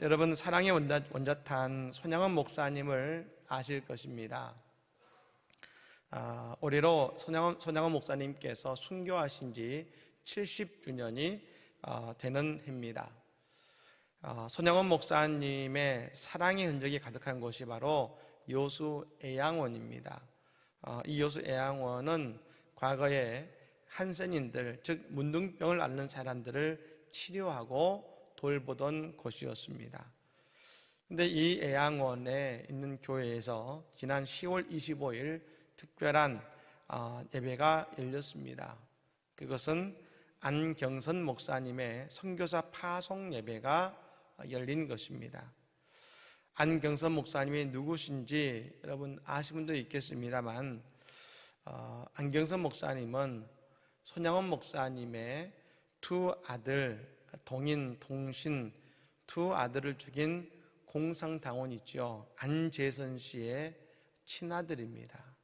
여러분 사랑의 원자탄 손양원 목사님을 아실 것입니다. 올해로 손양원 목사님께서 순교하신 지 70주년이 되는 해입니다. 손양원 목사님의 사랑의 흔적이 가득한 곳이 바로 여수 애양원입니다. 이 여수 애양원은 과거에 한센인들, 즉 문둥병을 앓는 사람들을 치료하고 돌보던 곳이었습니다. 그런데 이 애양원에 있는 교회에서 지난 10월 25일 특별한 예배가 열렸습니다. 그것은 안경선 목사님의 선교사 파송 예배가 열린 것입니다. 안경선 목사님이 누구신지 여러분 아시는 분도 있겠습니다만, 안경선 목사님은 손양원 목사님의 두 아들, 동인, 동신 두 아들을 죽인 공상당원이죠. 안재선 씨의 친아들입니다.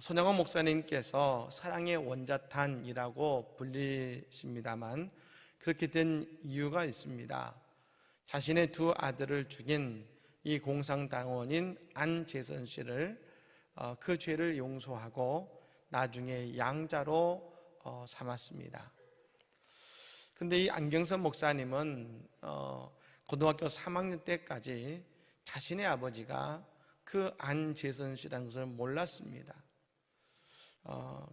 손양원 목사님께서 사랑의 원자탄이라고 불리십니다만 그렇게 된 이유가 있습니다. 자신의 두 아들을 죽인 이 공상당원인 안재선 씨를 그 죄를 용서하고 나중에 양자로 삼았습니다. 근데 이 안경선 목사님은 고등학교 3학년 때까지 자신의 아버지가 그 안재선 씨라는 것을 몰랐습니다.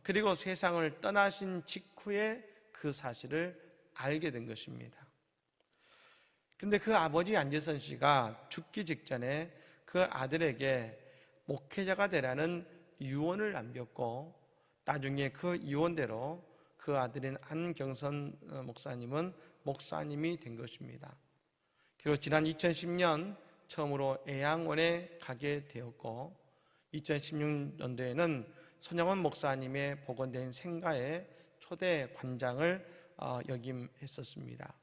그리고 세상을 떠나신 직후에 그 사실을 알게 된 것입니다. 근데 그 아버지 안재선 씨가 죽기 직전에 그 아들에게 목회자가 되라는 유언을 남겼고, 나중에 그 유언대로 그 아들인 안경선 목사님은 목사님이 된 것입니다. 그리고 지난 2010년 처음으로 애양원에 가게 되었고, 2016년도에는 손양원 목사님의 복원된 생가의 초대 관장을 역임했었습니다.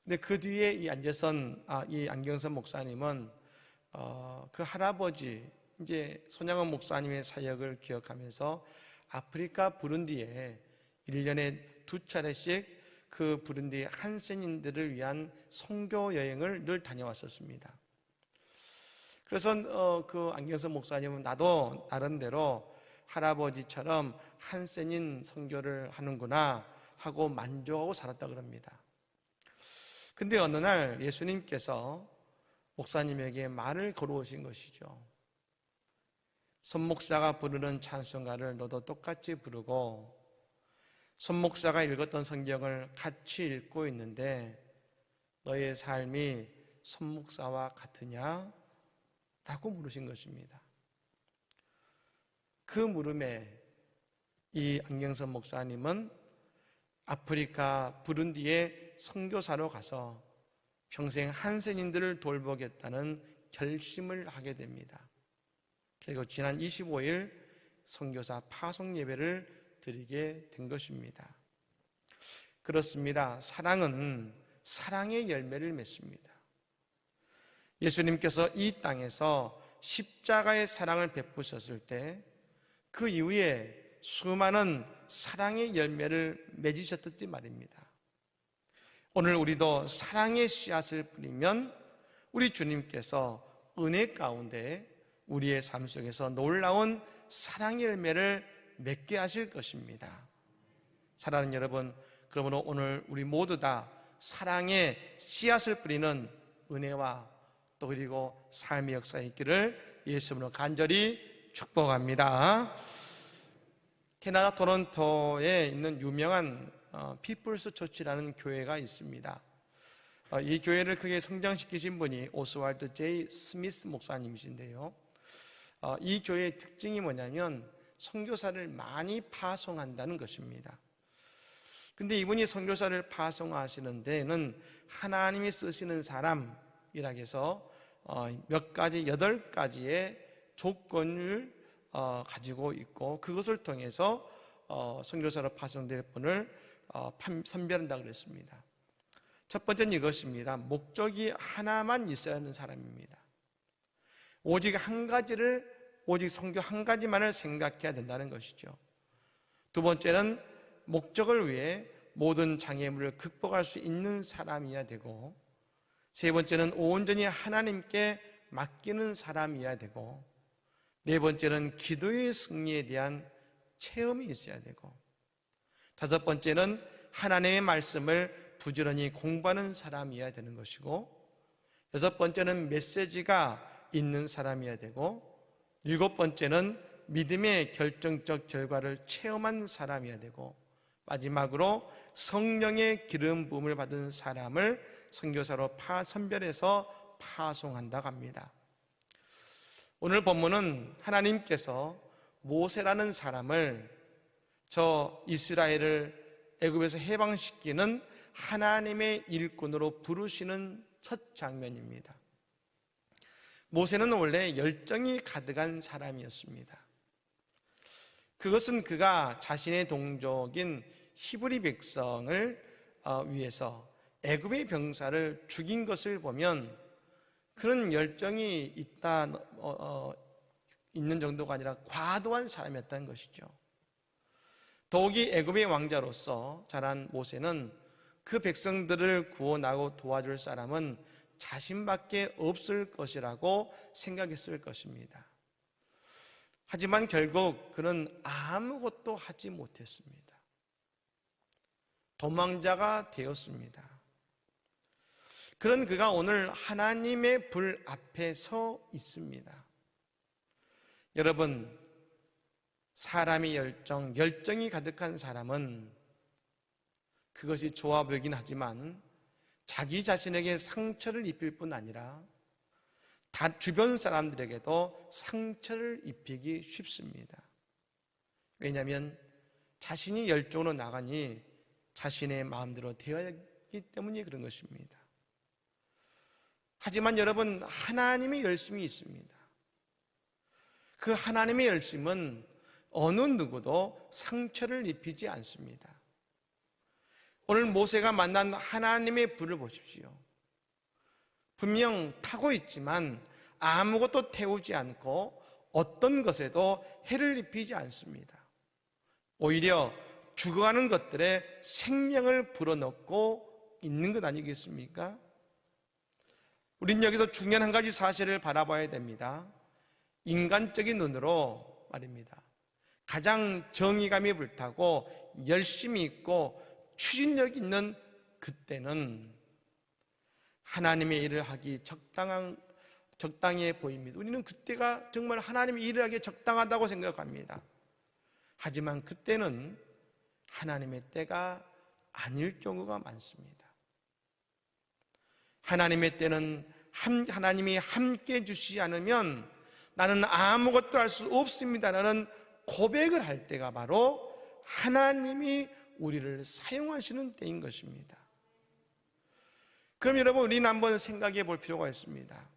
근데 그 뒤에 이 안경선 목사님은 그 할아버지, 이제 손양원 목사님의 사역을 기억하면서 아프리카 부룬디에 1년에 2차례씩 그 부룬디 한센인들을 위한 선교 여행을 늘 다녀왔었습니다. 그래서 그 안경선 목사님은 나도 나름대로 할아버지처럼 한센인 선교를 하는구나 하고 만족하고 살았다 그럽니다. 근데 어느 날 예수님께서 목사님에게 말을 걸어오신 것이죠. 손목사가 부르는 찬송가를 너도 똑같이 부르고, 손목사가 읽었던 성경을 같이 읽고 있는데 너의 삶이 손목사와 같으냐? 라고 물으신 것입니다. 그 물음에 이 안경선 목사님은 아프리카 부룬디에 선교사로 가서 평생 한센인들을 돌보겠다는 결심을 하게 됩니다. 그리고 지난 25일 선교사 파송 예배를 드리게 된 것입니다. 그렇습니다. 사랑은 사랑의 열매를 맺습니다. 예수님께서 이 땅에서 십자가의 사랑을 베푸셨을 때 그 이후에 수많은 사랑의 열매를 맺으셨듯이 말입니다. 오늘 우리도 사랑의 씨앗을 뿌리면 우리 주님께서 은혜 가운데 우리의 삶 속에서 놀라운 사랑의 열매를 맺게 하실 것입니다. 사랑하는 여러분, 그러므로 오늘 우리 모두 다 사랑의 씨앗을 뿌리는 은혜와 또 그리고 삶의 역사에 있기를 예수님으로 간절히 축복합니다. 캐나다 토론토에 있는 유명한 피플스 처치라는 교회가 있습니다. 이 교회를 크게 성장시키신 분이 오스왈드 J. 스미스 목사님이신데요, 이 교회의 특징이 뭐냐면 선교사를 많이 파송한다는 것입니다. 근데 이분이 선교사를 파송하시는 데는 하나님이 쓰시는 사람이라 해서 몇 가지, 8가지의 조건을 가지고 있고, 그것을 통해서 선교사로 파송될 분을 선별한다 그랬습니다. 첫 번째는 이것입니다. 목적이 하나만 있어야 하는 사람입니다. 오직 한 가지를, 오직 선교 한 가지만을 생각해야 된다는 것이죠. 두 번째는 목적을 위해 모든 장애물을 극복할 수 있는 사람이어야 되고, 세 번째는 온전히 하나님께 맡기는 사람이어야 되고, 네 번째는 기도의 승리에 대한 체험이 있어야 되고, 다섯 번째는 하나님의 말씀을 부지런히 공부하는 사람이어야 되는 것이고, 여섯 번째는 메시지가 있는 사람이어야 되고, 일곱 번째는 믿음의 결정적 결과를 체험한 사람이어야 되고, 마지막으로 성령의 기름 부음을 받은 사람을 선교사로 선별해서 파송한다고 합니다. 오늘 본문은 하나님께서 모세라는 사람을 저 이스라엘을 애굽에서 해방시키는 하나님의 일꾼으로 부르시는 첫 장면입니다. 모세는 원래 열정이 가득한 사람이었습니다. 그것은 그가 자신의 동족인 히브리 백성을 위해서 애굽의 병사를 죽인 것을 보면 그런 열정이 있는 정도가 아니라 과도한 사람이었다는 것이죠. 더욱이 애굽의 왕자로서 자란 모세는 그 백성들을 구원하고 도와줄 사람은 자신밖에 없을 것이라고 생각했을 것입니다. 하지만 결국 그는 아무것도 하지 못했습니다. 도망자가 되었습니다. 그런 그가 오늘 하나님의 불 앞에 서 있습니다. 여러분, 사람의 열정이 가득한 사람은 그것이 좋아 보이긴 하지만 자기 자신에게 상처를 입힐 뿐 아니라 주변 사람들에게도 상처를 입히기 쉽습니다. 왜냐하면 자신이 열정으로 나가니 자신의 마음대로 되어야 하기 때문에 그런 것입니다. 하지만 여러분, 하나님의 열심이 있습니다. 그 하나님의 열심은 어느 누구도 상처를 입히지 않습니다. 오늘 모세가 만난 하나님의 불을 보십시오. 분명 타고 있지만 아무것도 태우지 않고 어떤 것에도 해를 입히지 않습니다. 오히려 죽어가는 것들에 생명을 불어넣고 있는 것 아니겠습니까? 우린 여기서 중요한 한 가지 사실을 바라봐야 됩니다. 인간적인 눈으로 말입니다. 가장 정의감이 불타고 열심히 있고 추진력 있는 그때는 하나님의 일을 하기 적당해 보입니다. 우리는 그때가 정말 하나님의 일을 하기 적당하다고 생각합니다. 하지만 그때는 하나님의 때가 아닐 경우가 많습니다. 하나님의 때는 하나님이 함께 주시지 않으면 나는 아무것도 할 수 없습니다 라는 고백을 할 때가 바로 하나님이 우리를 사용하시는 때인 것입니다. 그럼 여러분, 우리는 한번 생각해 볼 필요가 있습니다.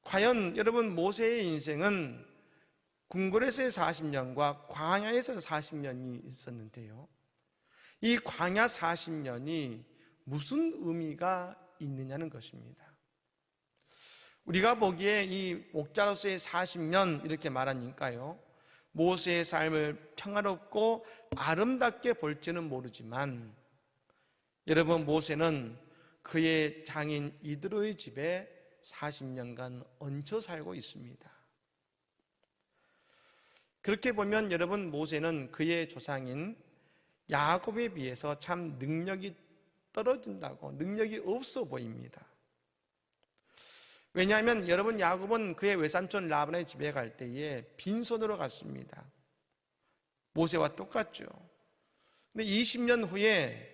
과연 여러분, 모세의 인생은 궁궐에서의 40년과 광야에서 40년이 있었는데요, 이 광야 40년이 무슨 의미가 있느냐는 것입니다. 우리가 보기에 이 목자로서의 40년 이렇게 말하니까요, 모세의 삶을 평화롭고 아름답게 볼지는 모르지만 여러분, 모세는 그의 장인 이드로의 집에 40년간 얹혀 살고 있습니다. 그렇게 보면 여러분, 모세는 그의 조상인 야곱에 비해서 참 능력이 떨어진다고, 능력이 없어 보입니다. 왜냐하면 여러분, 야곱은 그의 외삼촌 라반의 집에 갈 때에 빈손으로 갔습니다. 모세와 똑같죠. 근데 20년 후에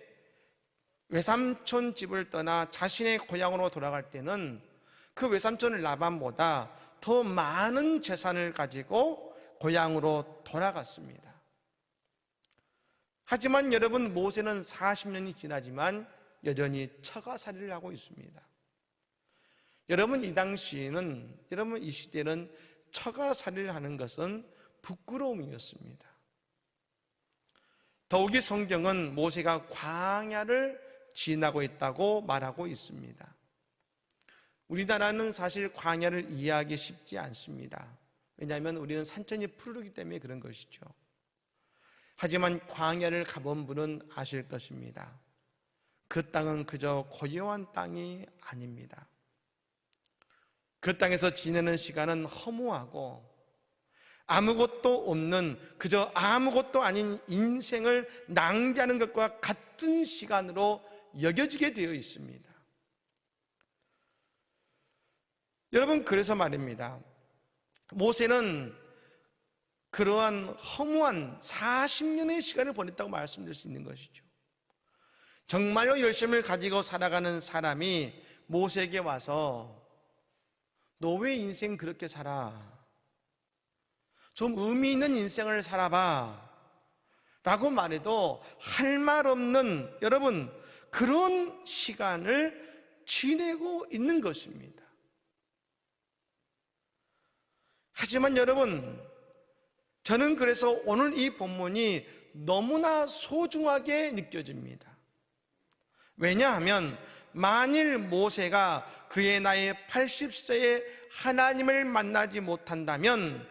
외삼촌 집을 떠나 자신의 고향으로 돌아갈 때는 그 외삼촌 라반보다 더 많은 재산을 가지고 고향으로 돌아갔습니다. 하지만 여러분, 모세는 40년이 지나지만 여전히 처가살이를 하고 있습니다. 여러분, 이 당시에는, 여러분, 이 시대는 처가살이를 하는 것은 부끄러움이었습니다. 더욱이 성경은 모세가 광야를 지나고 있다고 말하고 있습니다. 우리나라는 사실 광야를 이해하기 쉽지 않습니다. 왜냐하면 우리는 산천이 푸르기 때문에 그런 것이죠. 하지만 광야를 가본 분은 아실 것입니다. 그 땅은 그저 고요한 땅이 아닙니다. 그 땅에서 지내는 시간은 허무하고 아무것도 없는, 그저 아무것도 아닌 인생을 낭비하는 것과 같은 시간으로 여겨지게 되어 있습니다. 여러분, 그래서 말입니다. 모세는 그러한 허무한 40년의 시간을 보냈다고 말씀드릴 수 있는 것이죠. 정말로 열심을 가지고 살아가는 사람이 모세에게 와서 너 왜 인생 그렇게 살아? 좀 의미 있는 인생을 살아봐 라고 말해도 할 말 없는, 여러분, 그런 시간을 지내고 있는 것입니다. 하지만 여러분, 저는 그래서 오늘 이 본문이 너무나 소중하게 느껴집니다. 왜냐하면 만일 모세가 그의 나이 80세에 하나님을 만나지 못한다면,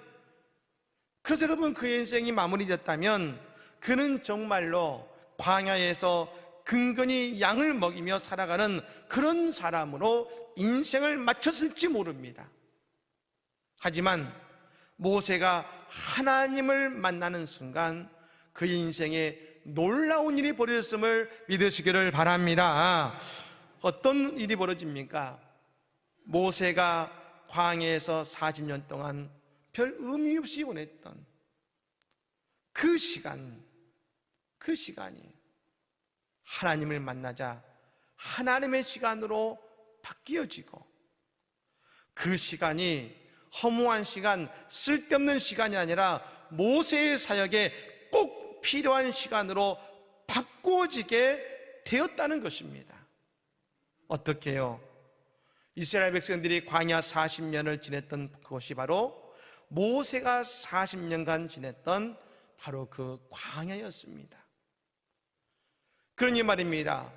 그래서 여러분 그의 인생이 마무리됐다면 그는 정말로 광야에서 근근히 양을 먹이며 살아가는 그런 사람으로 인생을 마쳤을지 모릅니다. 하지만 모세가 하나님을 만나는 순간 그의 인생에 놀라운 일이 벌어졌음을 믿으시기를 바랍니다. 어떤 일이 벌어집니까? 모세가 광야에서 40년 동안 별 의미 없이 보냈던 그 시간이 하나님을 만나자 하나님의 시간으로 바뀌어지고, 그 시간이 허무한 시간, 쓸데없는 시간이 아니라 모세의 사역에 꼭 필요한 시간으로 바꾸어지게 되었다는 것입니다. 어떻게요? 이스라엘 백성들이 광야 40년을 지냈던 그곳이 바로 모세가 40년간 지냈던 바로 그 광야였습니다. 그러니 말입니다.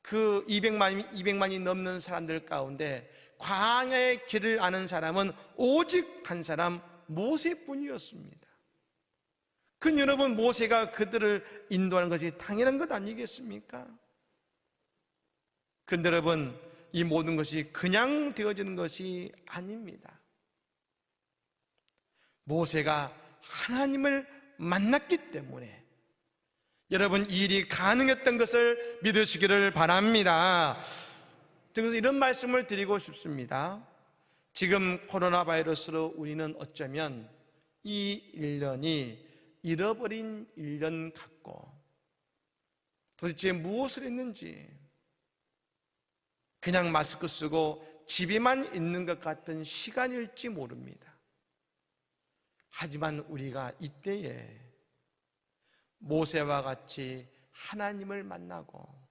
그 200만이 넘는 사람들 가운데 광야의 길을 아는 사람은 오직 한 사람, 모세뿐이었습니다. 그럼 여러분, 모세가 그들을 인도하는 것이 당연한 것 아니겠습니까? 그런데 여러분, 이 모든 것이 그냥 되어지는 것이 아닙니다. 모세가 하나님을 만났기 때문에 여러분, 이 일이 가능했던 것을 믿으시기를 바랍니다. 그래서 이런 말씀을 드리고 싶습니다. 지금 코로나 바이러스로 우리는 어쩌면 이 1년이 잃어버린 1년 같고, 도대체 무엇을 했는지, 그냥 마스크 쓰고 집에만 있는 것 같은 시간일지 모릅니다. 하지만 우리가 이때에 모세와 같이 하나님을 만나고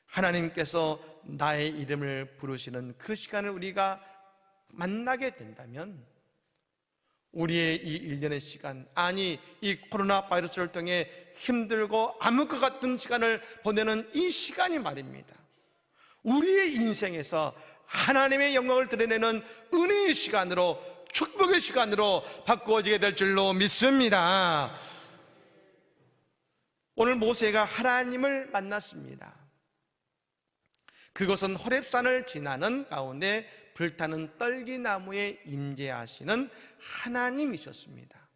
하나님께서 나의 이름을 부르시는 그 시간을 우리가 만나게 된다면, 우리의 이 1년의 시간, 아니 이 코로나 바이러스를 통해 힘들고 암흑 것 같은 시간을 보내는 이 시간이 말입니다, 우리의 인생에서 하나님의 영광을 드러내는 은혜의 시간으로, 축복의 시간으로 바꾸어지게 될 줄로 믿습니다. 오늘 모세가 하나님을 만났습니다. 그것은 호렙산을 지나는 가운데 불타는 떨기나무에 임재하시는 하나님이셨습니다.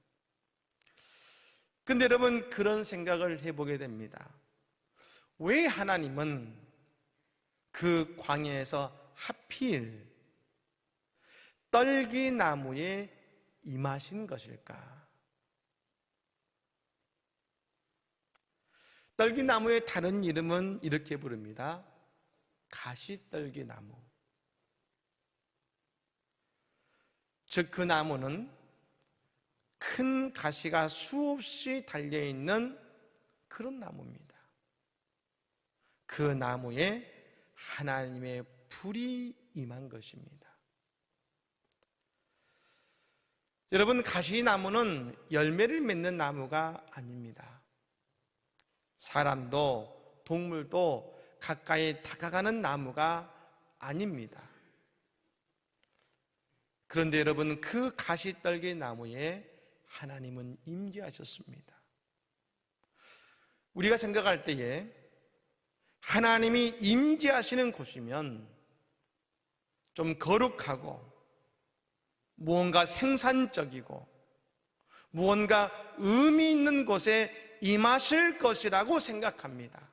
근데 여러분, 그런 생각을 해보게 됩니다. 왜 하나님은 그 광야에서 하필 떨기나무에 임하신 것일까? 떨기나무의 다른 이름은 이렇게 부릅니다. 가시떨기나무. 즉, 그 나무는 큰 가시가 수없이 달려있는 그런 나무입니다. 그 나무에 하나님의 불이 임한 것입니다. 여러분, 가시나무는 열매를 맺는 나무가 아닙니다. 사람도 동물도 가까이 다가가는 나무가 아닙니다. 그런데 여러분, 그 가시떨기 나무에 하나님은 임재하셨습니다. 우리가 생각할 때에 하나님이 임재하시는 곳이면 좀 거룩하고 무언가 생산적이고 무언가 의미 있는 곳에 임하실 것이라고 생각합니다.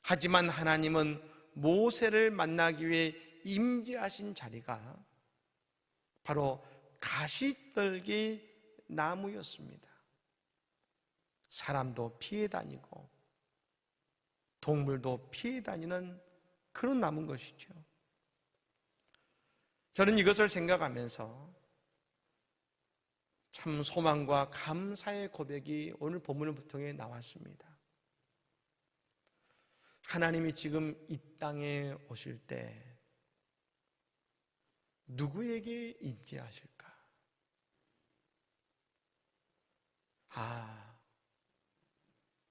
하지만 하나님은 모세를 만나기 위해 임재하신 자리가 바로 가시떨기 나무였습니다. 사람도 피해 다니고 동물도 피해 다니는 그런 나무인 것이죠. 저는 이것을 생각하면서 참 소망과 감사의 고백이 오늘 본문을 통해 나왔습니다. 하나님이 지금 이 땅에 오실 때 누구에게 임재하실까?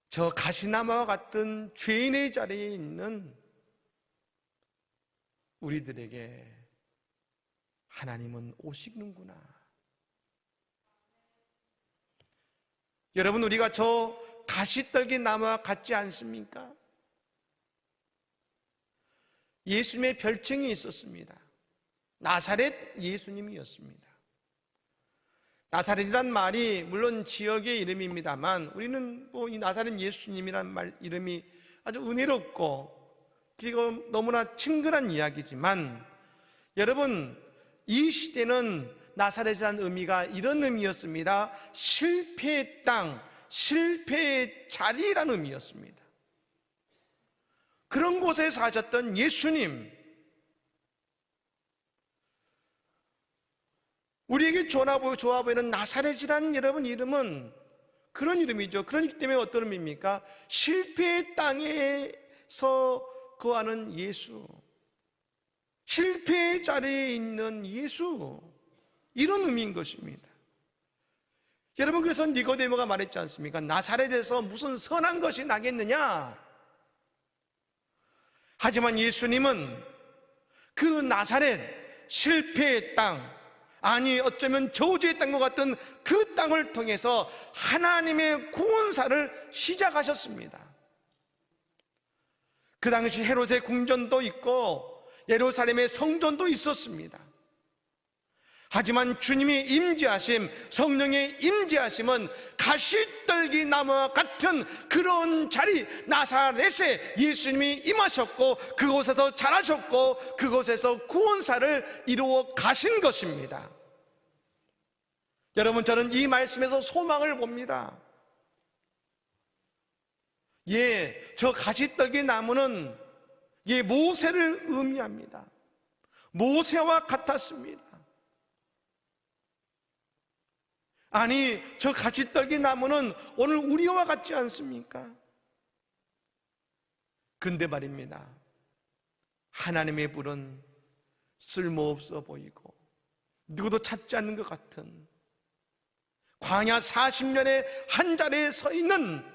저 가시나무와 같은 죄인의 자리에 있는 우리들에게 하나님은 오시는구나. 여러분, 우리가 저 가시떨기 나무와 같지 않습니까? 예수님의 별칭이 있었습니다. 나사렛 예수님이었습니다. 나사렛이란 말이 물론 지역의 이름입니다만 우리는 이 나사렛 예수님이란 말 이름이 아주 은혜롭고 그리고 너무나 친근한 이야기지만 여러분, 이 시대는 나사렛이라는 의미가 이런 의미였습니다. 실패의 땅, 실패의 자리라는 의미였습니다. 그런 곳에 사셨던 예수님, 우리에게 좋아 보이는 나사렛이라는 여러분 이름은 그런 이름이죠. 그렇기 때문에 어떤 의미입니까? 실패의 땅에서 거하는 예수, 실패의 자리에 있는 예수, 이런 의미인 것입니다. 여러분, 그래서 니고데모가 말했지 않습니까? 나사렛에서 무슨 선한 것이 나겠느냐? 하지만 예수님은 그 나사렛, 실패의 땅, 아니 어쩌면 저주의 땅과 같은 그 땅을 통해서 하나님의 구원사를 시작하셨습니다. 그 당시 헤롯의 궁전도 있고 예루살렘의 성전도 있었습니다. 하지만 주님이 임재하심, 성령의 임재하심은 가시떨기 나무와 같은 그런 자리, 나사렛에 예수님이 임하셨고 그곳에서 자라셨고 그곳에서 구원사를 이루어 가신 것입니다. 여러분, 저는 이 말씀에서 소망을 봅니다. 저 가시떨기 나무는 모세를 의미합니다. 모세와 같았습니다. 아니, 저 가시떨기 나무는 오늘 우리와 같지 않습니까? 근데 말입니다, 하나님의 불은 쓸모없어 보이고 누구도 찾지 않는 것 같은 광야 40년의 한 자리에 서 있는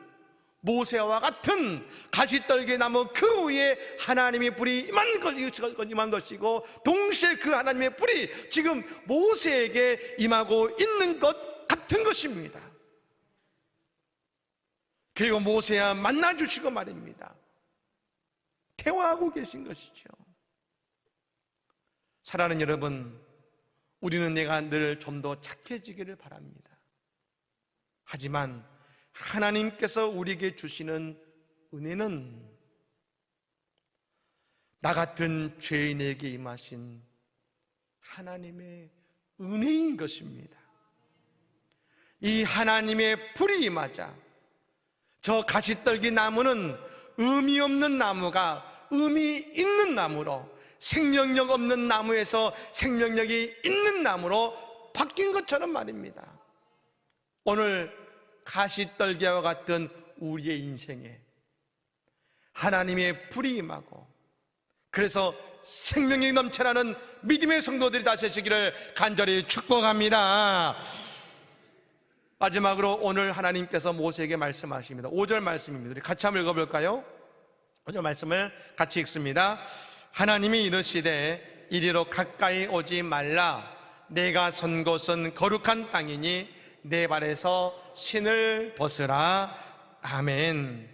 모세와 같은 가시떨기 나무 그 위에 하나님의 불이 임한 것이고 동시에 그 하나님의 불이 지금 모세에게 임하고 있는 것 같은 것입니다. 그리고 모세야 만나주시고 말입니다, 대화하고 계신 것이죠. 사랑하는 여러분, 우리는 내가 늘 좀 더 착해지기를 바랍니다. 하지만 하나님께서 우리에게 주시는 은혜는 나 같은 죄인에게 임하신 하나님의 은혜인 것입니다. 이 하나님의 불이 임하자 저 가시떨기 나무는 의미 없는 나무가 의미 있는 나무로, 생명력 없는 나무에서 생명력이 있는 나무로 바뀐 것처럼 말입니다. 오늘 가시떨기와 같은 우리의 인생에 하나님의 불이 임하고 그래서 생명력이 넘쳐나는 믿음의 성도들이 다시시기를 간절히 축복합니다. 마지막으로 오늘 하나님께서 모세에게 말씀하십니다. 5절 말씀입니다. 우리 같이 한번 읽어볼까요? 5절 말씀을 같이 읽습니다. 하나님이 이르시되 이리로 가까이 오지 말라. 내가 선 곳은 거룩한 땅이니 내 발에서 신을 벗으라. 아멘.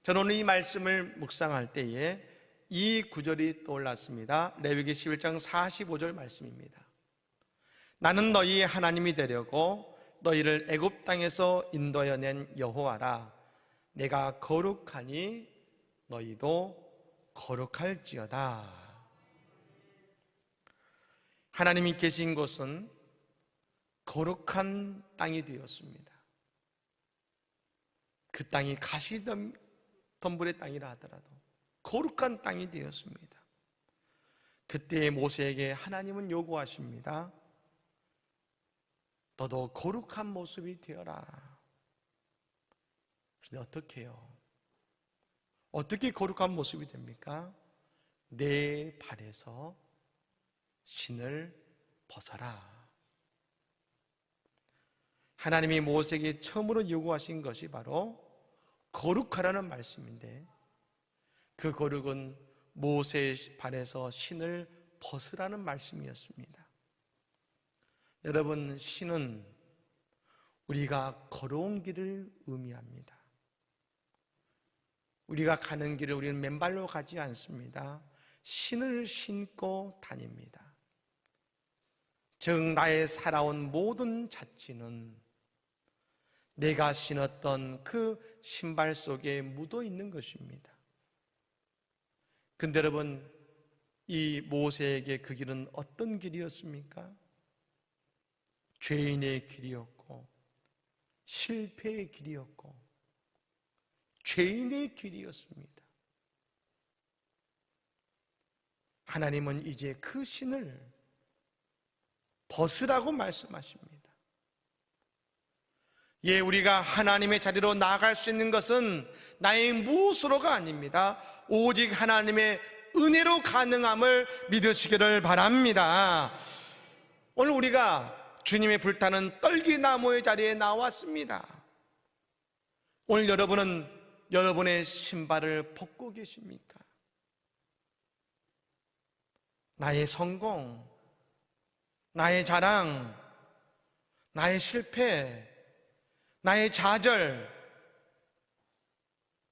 저는 오늘 이 말씀을 묵상할 때에 이 구절이 떠올랐습니다. 레위기 11장 45절 말씀입니다. 나는 너희의 하나님이 되려고 너희를 애굽 땅에서 인도하여 낸 여호와라. 내가 거룩하니 너희도 거룩할지어다. 하나님이 계신 곳은 거룩한 땅이 되었습니다. 그 땅이 가시덤불의 땅이라 하더라도 거룩한 땅이 되었습니다. 그때 모세에게 하나님은 요구하십니다. 너도 거룩한 모습이 되어라. 그런데 어떻게 해요? 어떻게 거룩한 모습이 됩니까? 내 발에서 신을 벗어라. 하나님이 모세에게 처음으로 요구하신 것이 바로 거룩하라는 말씀인데, 그 거룩은 모세의 발에서 신을 벗으라는 말씀이었습니다. 여러분, 신은 우리가 걸어온 길을 의미합니다. 우리가 가는 길을 우리는 맨발로 가지 않습니다. 신을 신고 다닙니다. 즉 나의 살아온 모든 자취는 내가 신었던 그 신발 속에 묻어 있는 것입니다. 근데 여러분, 이 모세에게 그 길은 어떤 길이었습니까? 죄인의 길이었고, 실패의 길이었고, 죄인의 길이었습니다. 하나님은 이제 그 신을 벗으라고 말씀하십니다. 예, 우리가 하나님의 자리로 나아갈 수 있는 것은 나의 무엇으로가 아닙니다. 오직 하나님의 은혜로 가능함을 믿으시기를 바랍니다. 오늘 우리가 주님의 불타는 떨기나무의 자리에 나왔습니다. 오늘 여러분은 여러분의 신발을 벗고 계십니까? 나의 성공, 나의 자랑, 나의 실패, 나의 좌절,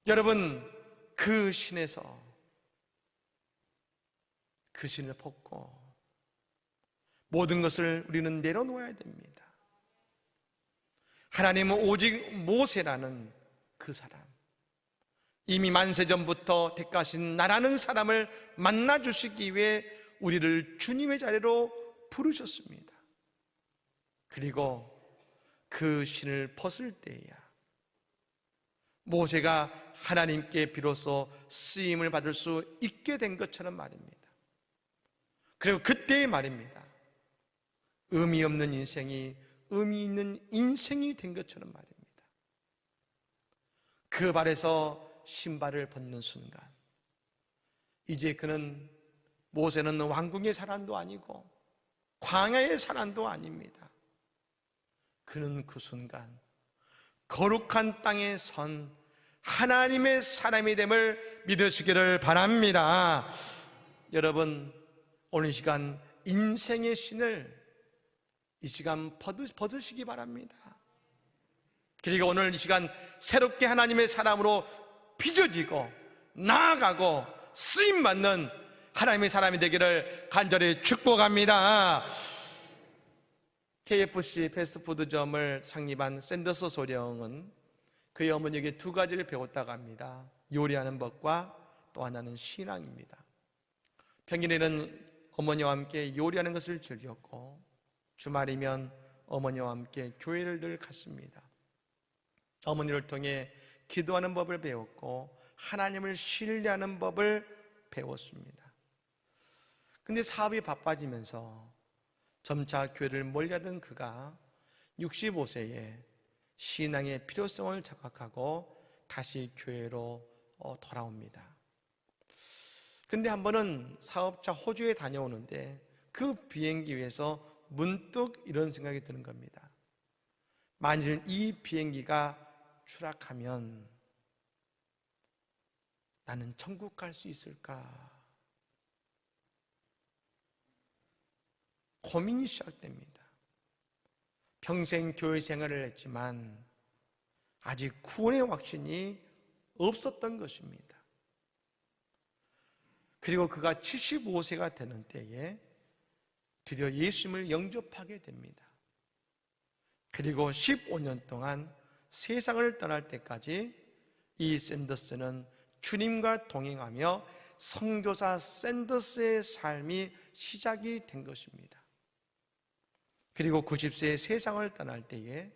여러분 그 신에서 그 신을 벗고 모든 것을 우리는 내려놓아야 됩니다. 하나님은 오직 모세라는 그 사람, 이미 만세전부터 택하신 나라는 사람을 만나주시기 위해 우리를 주님의 자리로 부르셨습니다. 그리고 그 신을 벗을 때야 모세가 하나님께 비로소 쓰임을 받을 수 있게 된 것처럼 말입니다. 그리고 그때의 말입니다. 의미 없는 인생이 의미 있는 인생이 된 것처럼 말입니다. 그 발에서 신발을 벗는 순간 이제 그는, 모세는 왕궁의 사람도 아니고 광야의 사람도 아닙니다. 그는 그 순간 거룩한 땅에 선 하나님의 사람이 됨을 믿으시기를 바랍니다. 여러분, 오늘 이 시간 인생의 신을 이 시간 벗으시기 바랍니다. 그리고 오늘 이 시간 새롭게 하나님의 사람으로 빚어지고 나아가고 쓰임받는 하나님의 사람이 되기를 간절히 축복합니다. KFC 패스트푸드점을 창립한 샌더스 소령은 그의 어머니에게 두 가지를 배웠다고 합니다. 요리하는 법과 또 하나는 신앙입니다. 평일에는 어머니와 함께 요리하는 것을 즐겼고 주말이면 어머니와 함께 교회를 늘 갔습니다. 어머니를 통해 기도하는 법을 배웠고 하나님을 신뢰하는 법을 배웠습니다. 근데 사업이 바빠지면서 점차 교회를 멀리하던 그가 65세에 신앙의 필요성을 자각하고 다시 교회로 돌아옵니다. 근데 한 번은 사업차 호주에 다녀오는데 그 비행기 위에서 문득 이런 생각이 드는 겁니다. 만일 이 비행기가 추락하면 나는 천국 갈 수 있을까? 고민이 시작됩니다. 평생 교회 생활을 했지만 아직 구원의 확신이 없었던 것입니다. 그리고 그가 75세가 되는 때에 드디어 예수님을 영접하게 됩니다. 그리고 15년 동안 세상을 떠날 때까지 이 샌더스는 주님과 동행하며 선교사 샌더스의 삶이 시작이 된 것입니다. 그리고 90세에 세상을 떠날 때에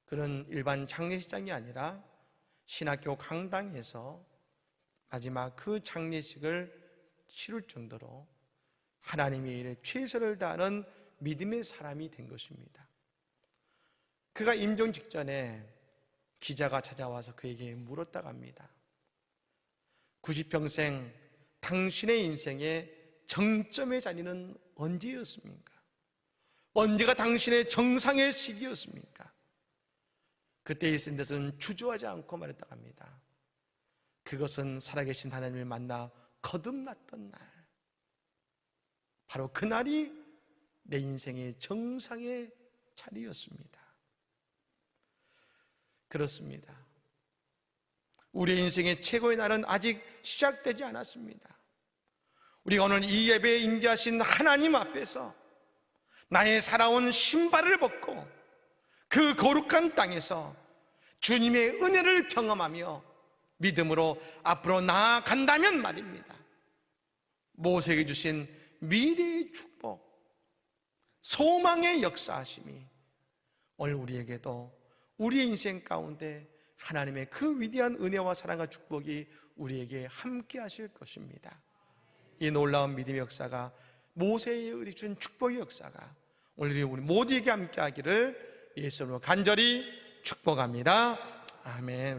그는 일반 장례식장이 아니라 신학교 강당에서 마지막 그 장례식을 치를 정도로 하나님의 일에 최선을 다하는 믿음의 사람이 된 것입니다. 그가 임종 직전에 기자가 찾아와서 그에게 물었다고 합니다. 90평생 당신의 인생의 정점의 자리는 언제였습니까? 언제가 당신의 정상의 시기였습니까? 그때 이 샌더스는 주저하지 않고 말했다고 합니다. 그것은 살아계신 하나님을 만나 거듭났던 날, 바로 그날이 내 인생의 정상의 자리였습니다. 그렇습니다. 우리의 인생의 최고의 날은 아직 시작되지 않았습니다. 우리가 오늘 이 예배에 인자하신 하나님 앞에서 나의 살아온 신발을 벗고 그 거룩한 땅에서 주님의 은혜를 경험하며 믿음으로 앞으로 나아간다면 말입니다. 모세에게 주신 미래의 축복, 소망의 역사하심이 오늘 우리에게도 우리의 인생 가운데 하나님의 그 위대한 은혜와 사랑과 축복이 우리에게 함께 하실 것입니다. 이 놀라운 믿음의 역사가, 모세에 준 축복의 역사가 오늘 우리 모두에게 함께 하기를 예수님으로 간절히 축복합니다. 아멘.